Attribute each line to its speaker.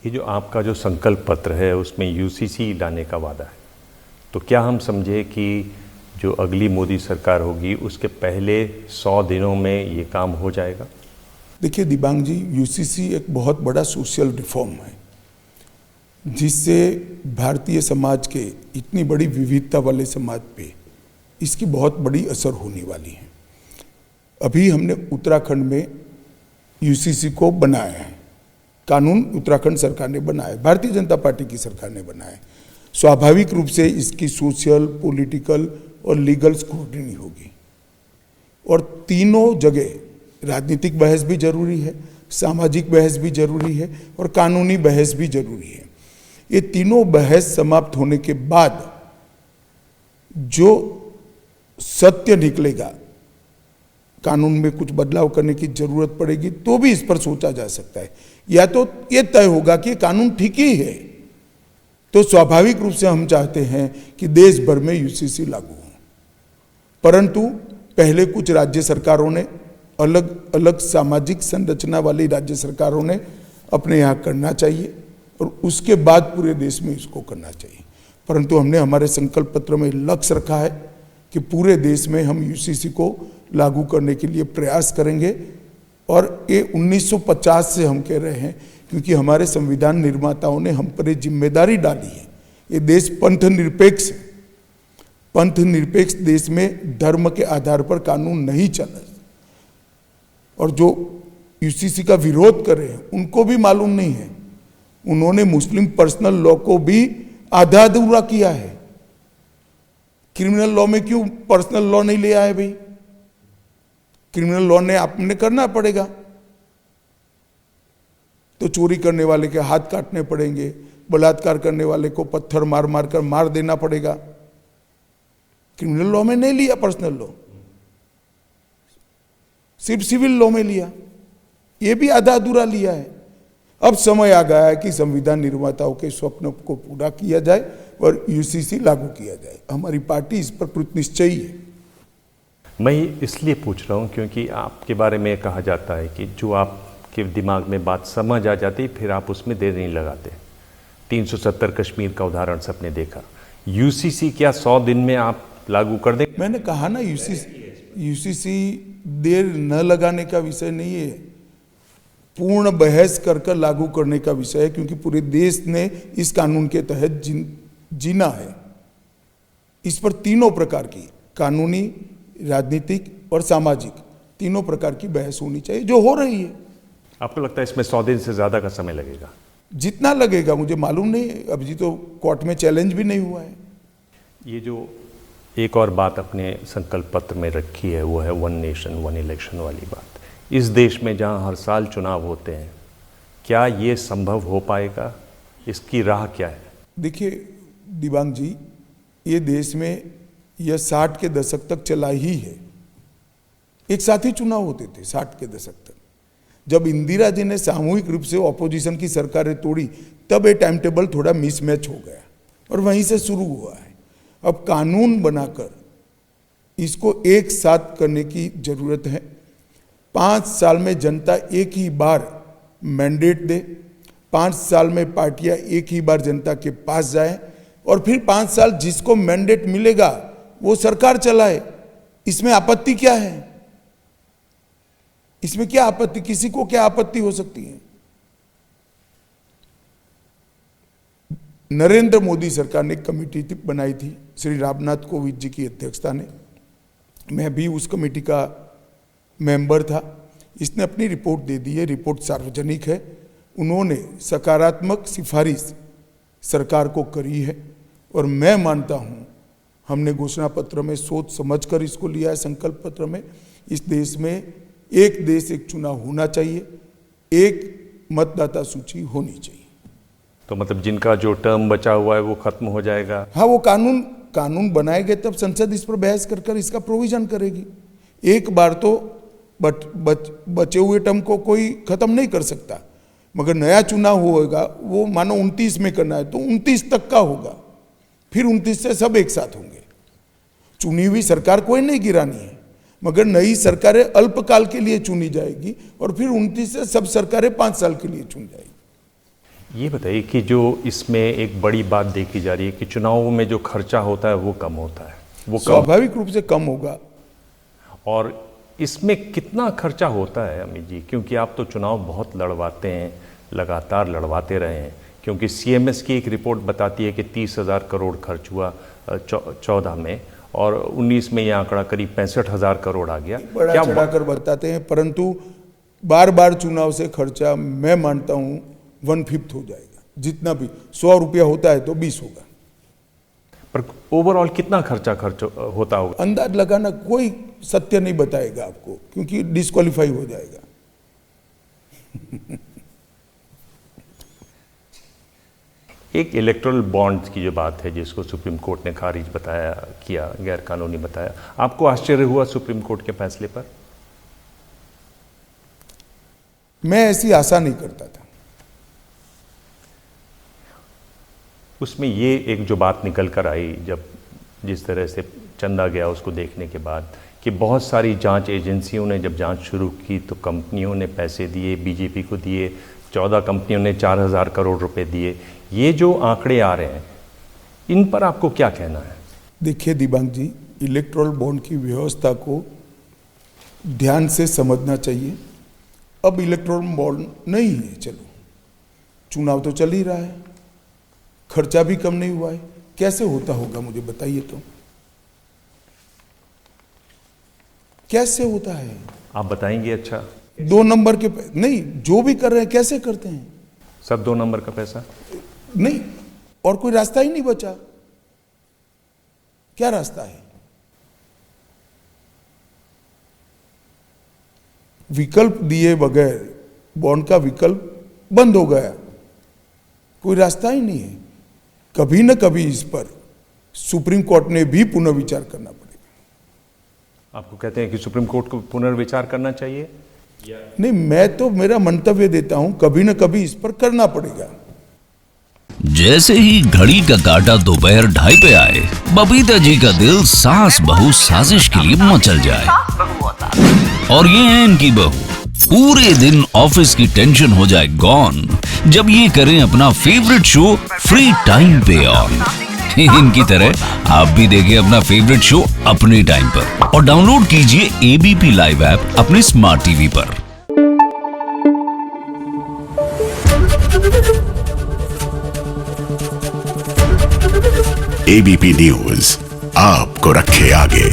Speaker 1: ये जो आपका जो संकल्प पत्र है उसमें यूसीसी लाने का वादा है, तो क्या हम समझे कि जो अगली मोदी सरकार होगी उसके पहले 100 दिनों में ये काम हो जाएगा?
Speaker 2: देखिए दिबांग जी, यूसीसी एक बहुत बड़ा सोशल रिफॉर्म है जिससे भारतीय समाज के इतनी बड़ी विविधता वाले समाज पे इसकी बहुत बड़ी असर होने वाली है। अभी हमने उत्तराखंड में यूसीसी को बनाया है, कानून उत्तराखंड सरकार ने बनाया, भारतीय जनता पार्टी की सरकार ने बनाया। स्वाभाविक रूप से इसकी सोशल, पॉलिटिकल और लीगल स्क्रूटनी होगी और तीनों जगह राजनीतिक बहस भी जरूरी है, सामाजिक बहस भी जरूरी है और कानूनी बहस भी जरूरी है। ये तीनों बहस समाप्त होने के बाद जो सत्य निकलेगा, कानून में कुछ बदलाव करने की जरूरत पड़ेगी तो भी इस पर सोचा जा सकता है, या तो ये तय होगा कि कानून ठीक ही है। तो स्वाभाविक रूप से हम चाहते हैं कि देश भर में यूसीसी लागू हो, परंतु पहले कुछ राज्य सरकारों ने, अलग अलग सामाजिक संरचना वाली राज्य सरकारों ने अपने यहाँ करना चाहिए और उसके बाद पूरे देश में इसको करना चाहिए। परंतु हमने हमारे संकल्प पत्र में लक्ष्य रखा है कि पूरे देश में हम यूसीसी को लागू करने के लिए प्रयास करेंगे और ये 1950 से हम कह रहे हैं, क्योंकि हमारे संविधान निर्माताओं ने हम पर ये जिम्मेदारी डाली है। ये देश पंथ निरपेक्ष है, पंथ निरपेक्ष देश में धर्म के आधार पर कानून नहीं चला और जो यूसीसी का विरोध कर रहे हैं उनको भी मालूम नहीं है, उन्होंने मुस्लिम पर्सनल लॉ को भी आधा अधूरा किया है। क्रिमिनल लॉ में क्यों पर्सनल लॉ नहीं ले आए भाई? क्रिमिनल लॉ ने आपने करना पड़ेगा, तो चोरी करने वाले के हाथ काटने पड़ेंगे, बलात्कार करने वाले को पत्थर मार मार कर मार देना पड़ेगा। क्रिमिनल लॉ में नहीं लिया पर्सनल लॉ, सिर्फ सिविल लॉ में लिया, ये भी आधा अधूरा लिया है। अब समय आ गया है कि संविधान निर्माताओं के स्वप्न को पूरा किया जाए और यूसीसी लागू किया जाए। हमारी पार्टी इस पर कृतनिश्चयी है।
Speaker 1: मैं इसलिए पूछ रहा हूँ क्योंकि आपके बारे में कहा जाता है कि जो आपके दिमाग में बात समझ आ जाती फिर आप उसमें देर नहीं लगाते। 370 कश्मीर का उदाहरण सबने देखा। यूसीसी क्या 100 दिन में आप लागू कर देंगे?
Speaker 2: मैंने कहा ना, यूसीसी देर न लगाने का विषय नहीं है, पूर्ण बहस कर लागू करने का विषय है, क्योंकि पूरे देश ने इस कानून के तहत जीना है। इस पर तीनों प्रकार की कानूनी, राजनीतिक और सामाजिक तीनों प्रकार की बहस होनी चाहिए, जो हो रही है।
Speaker 1: आपको लगता है इसमें 100 दिन से ज्यादा का समय लगेगा?
Speaker 2: जितना लगेगा मुझे मालूम नहीं है, अभी तो कोर्ट में चैलेंज भी नहीं हुआ है।
Speaker 1: ये जो एक और बात अपने संकल्प पत्र में रखी है वो है वन नेशन वन इलेक्शन वाली बात। इस देश में जहां हर साल चुनाव होते हैं, क्या ये संभव हो पाएगा? इसकी राह क्या है? देखिए
Speaker 2: दिबांग जी, ये देश में यह 60 के दशक तक चला ही है। एक साथ ही चुनाव होते थे 60 के दशक तक। जब इंदिरा जी ने सामूहिक रूप से ऑपोजिशन की सरकारें तोड़ी तब ये टाइम टेबल थोड़ा मिसमैच हो गया और वहीं से शुरू हुआ है। अब कानून बनाकर इसको एक साथ करने की जरूरत है। 5 साल में जनता एक ही बार मैंडेट दे, 5 साल में पार्टियां एक ही बार जनता के पास जाए और फिर 5 साल जिसको मैंडेट मिलेगा वो सरकार चलाए। इसमें आपत्ति क्या है? इसमें क्या आपत्ति, किसी को क्या आपत्ति हो सकती है? नरेंद्र मोदी सरकार ने कमेटी बनाई थी श्री रामनाथ कोविंद जी की अध्यक्षता में, मैं भी उस कमेटी का मेंबर था। इसने अपनी रिपोर्ट दे दी है, रिपोर्ट सार्वजनिक है। उन्होंने सकारात्मक सिफारिश सरकार को करी है और मैं मानता हूं हमने घोषणा पत्र में सोच समझकर इसको लिया है। संकल्प पत्र में इस देश में एक देश एक चुनाव होना चाहिए, एक मतदाता सूची होनी चाहिए।
Speaker 1: तो मतलब जिनका जो टर्म बचा हुआ है वो खत्म हो जाएगा?
Speaker 2: हाँ, वो कानून बनाएंगे तब संसद इस पर बहस कर इसका प्रोविजन करेगी। एक बार तो बचे हुए टर्म को कोई खत्म नहीं कर सकता, मगर नया चुनाव होगा वो मानो 29 में करना है तो 29 तक का होगा, फिर 29 से सब एक साथ होंगे। चुनी हुई सरकार कोई नहीं गिरानी है, मगर नई सरकारें अल्पकाल के लिए चुनी जाएगी और फिर 29 से सब सरकारें 5 साल के लिए चुन जाएगी।
Speaker 1: ये बताइए कि जो इसमें एक बड़ी बात देखी जा रही है कि चुनावों में जो खर्चा होता है वो कम होता है, वो कम,
Speaker 2: स्वाभाविक रूप से कम होगा।
Speaker 1: और इसमें कितना खर्चा होता है अमित जी? क्योंकि आप तो चुनाव बहुत लड़वाते हैं, लगातार लड़वाते रहे हैं, क्योंकि सीएमएस की एक रिपोर्ट बताती है कि 30,000 करोड़ खर्च हुआ 14 में, और 19 में यह आंकड़ा करीब 65,000 करोड़ आ गया।
Speaker 2: बड़ा चढ़ाकर बताते हैं, परंतु बार बार चुनाव से खर्चा मैं मानता हूं 1/5 हो जाएगा। जितना भी 100 रुपया होता है तो 20 होगा।
Speaker 1: पर ओवरऑल कितना खर्चा होता होगा?
Speaker 2: अंदाज लगाना कोई सत्य नहीं बताएगा आपको, क्योंकि डिस्क्वालीफाई हो जाएगा।
Speaker 1: एक इलेक्टोरल बॉन्ड की जो बात है जिसको सुप्रीम कोर्ट ने खारिज किया, गैर कानूनी बताया, आपको आश्चर्य हुआ सुप्रीम कोर्ट के फैसले पर?
Speaker 2: मैं ऐसी आशा नहीं करता था।
Speaker 1: उसमें ये एक जो बात निकल कर आई, जब जिस तरह से चंदा गया उसको देखने के बाद, कि बहुत सारी जांच एजेंसियों ने जब जांच शुरू की तो कंपनियों ने पैसे दिए, बीजेपी को दिए, 14 कंपनियों ने 4,000 करोड़ रुपए दिए। ये जो आंकड़े आ रहे हैं, इन पर आपको क्या कहना है?
Speaker 2: देखिए दिबांग जी, इलेक्टोरल बॉन्ड की व्यवस्था को ध्यान से समझना चाहिए। अब इलेक्टोरल बॉन्ड नहीं है, चलो चुनाव तो चल ही रहा है, खर्चा भी कम नहीं हुआ है, कैसे होता होगा मुझे बताइए तो, कैसे होता है?
Speaker 1: आप बताएंगे? अच्छा,
Speaker 2: 2 नंबर के नहीं, जो भी कर रहे हैं कैसे करते हैं?
Speaker 1: सब 2 नंबर का पैसा
Speaker 2: नहीं, और कोई रास्ता ही नहीं बचा। क्या रास्ता है? विकल्प दिए बगैर बॉन्ड का विकल्प बंद हो गया, कोई रास्ता ही नहीं है। कभी न कभी इस पर सुप्रीम कोर्ट ने भी पुनर्विचार करना पड़ेगा।
Speaker 1: आपको कहते हैं कि सुप्रीम कोर्ट को पुनर्विचार करना चाहिए?
Speaker 2: नहीं, मैं तो मेरा मंतव्य देता हूं, कभी न कभी इस पर करना पड़ेगा।
Speaker 3: जैसे ही घड़ी का काटा दोपहर 2:30 पे आए, बबीता जी का दिल सास बहू साजिश के लिए मचल जाए। और ये है इनकी बहू, पूरे दिन ऑफिस की टेंशन हो जाए गॉन जब ये करें अपना फेवरेट शो फ्री टाइम पे ऑन। इनकी तरह आप भी देखें अपना फेवरेट शो अपने टाइम पर और डाउनलोड कीजिए एबीपी लाइव ऐप अपने स्मार्ट टीवी पर।
Speaker 4: एबीपी न्यूज आपको रखे आगे।